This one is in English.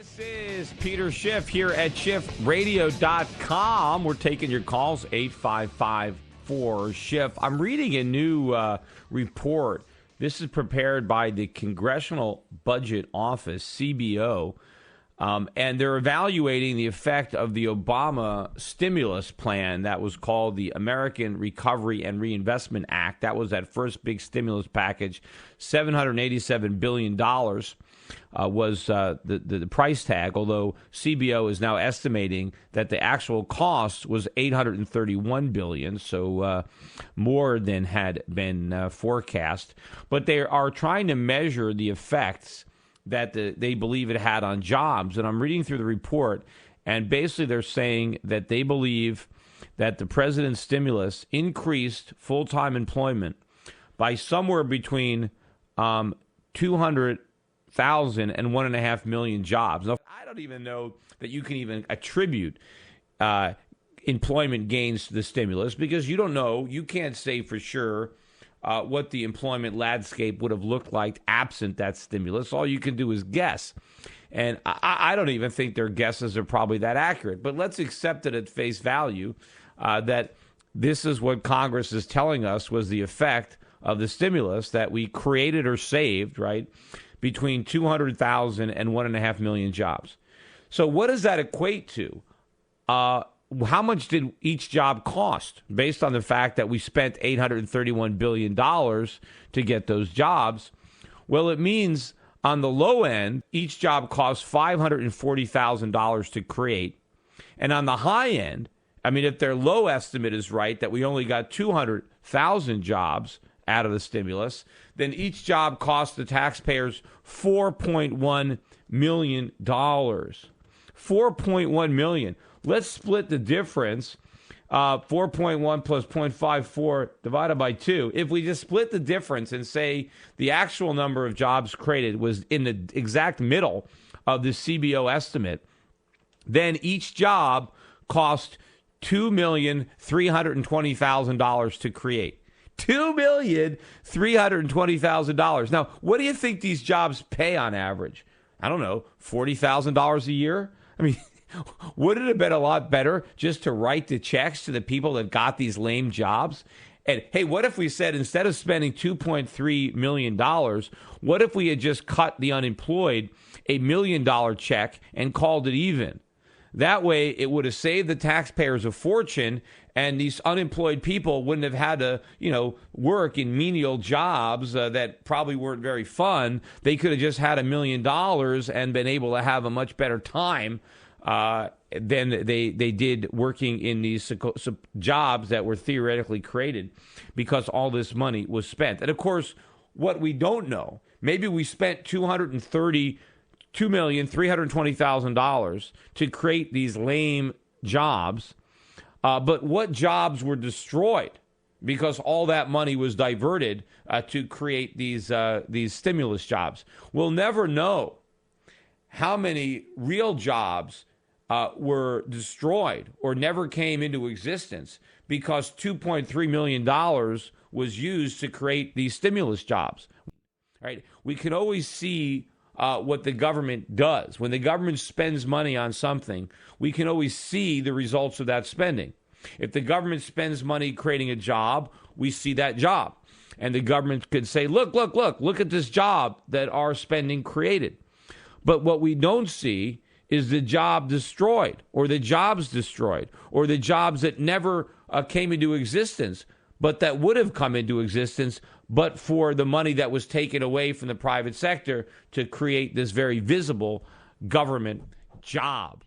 This is Peter Schiff here at SchiffRadio.com. We're taking your calls, 855-4-SCHIFF. I'm reading a new report. This is prepared by the Congressional Budget Office, CBO, and they're evaluating the effect of the Obama stimulus plan that was called the American Recovery and Reinvestment Act. That was that first big stimulus package. $787 billion was the price tag, although CBO is now estimating that the actual cost was $831 billion, so more than had been forecast. But they are trying to measure the effects that they believe it had on jobs. And I'm reading through the report, and basically they're saying that they believe that the president's stimulus increased full-time employment by somewhere between 200,000 and 1.5 million jobs. Now, I don't even know that you can even attribute employment gains to the stimulus, because you don't know, you can't say for sure what the employment landscape would have looked like absent that stimulus. All you can do is guess. And I don't even think their guesses are probably that accurate. But let's accept it at face value that this is what Congress is telling us was the effect of the stimulus, that we created or saved, right, between 200,000 and 1.5 million jobs. So what does that equate to? How much did each job cost based on the fact that we spent $831 billion to get those jobs? Well, it means on the low end, each job costs $540,000 to create. And on the high end, I mean, if their low estimate is right, that we only got 200,000 jobs out of the stimulus, then each job cost the taxpayers $4.1 million. $4.1 million. Let's split the difference. 4.1 plus 0.54 divided by 2. If we just split the difference and say the actual number of jobs created was in the exact middle of the CBO estimate, then each job cost $2,320,000 to create. $2,320,000. Now, what do you think these jobs pay on average? I don't know, $40,000 a year? I mean, would it have been a lot better just to write the checks to the people that got these lame jobs? And hey, what if we said instead of spending $2.3 million, what if we had just cut the unemployed $1 million check and called it even? That way, it would have saved the taxpayers a fortune, and these unemployed people wouldn't have had to, work in menial jobs that probably weren't very fun. They could have just had $1 million and been able to have a much better time than they did working in these jobs that were theoretically created because all this money was spent. And of course, what we don't know, maybe we spent $2,320,000 to create these lame jobs, but what jobs were destroyed because all that money was diverted to create these stimulus jobs? We'll never know how many real jobs were destroyed or never came into existence because $2.3 million was used to create these stimulus jobs. Right? We can always see what the government does. When the government spends money on something, we can always see the results of that spending. If the government spends money creating a job, we see that job. And the government could say, look at this job that our spending created. But what we don't see is the job destroyed, or the jobs destroyed, or the jobs that never came into existence, but that would have come into existence but for the money that was taken away from the private sector to create this very visible government job.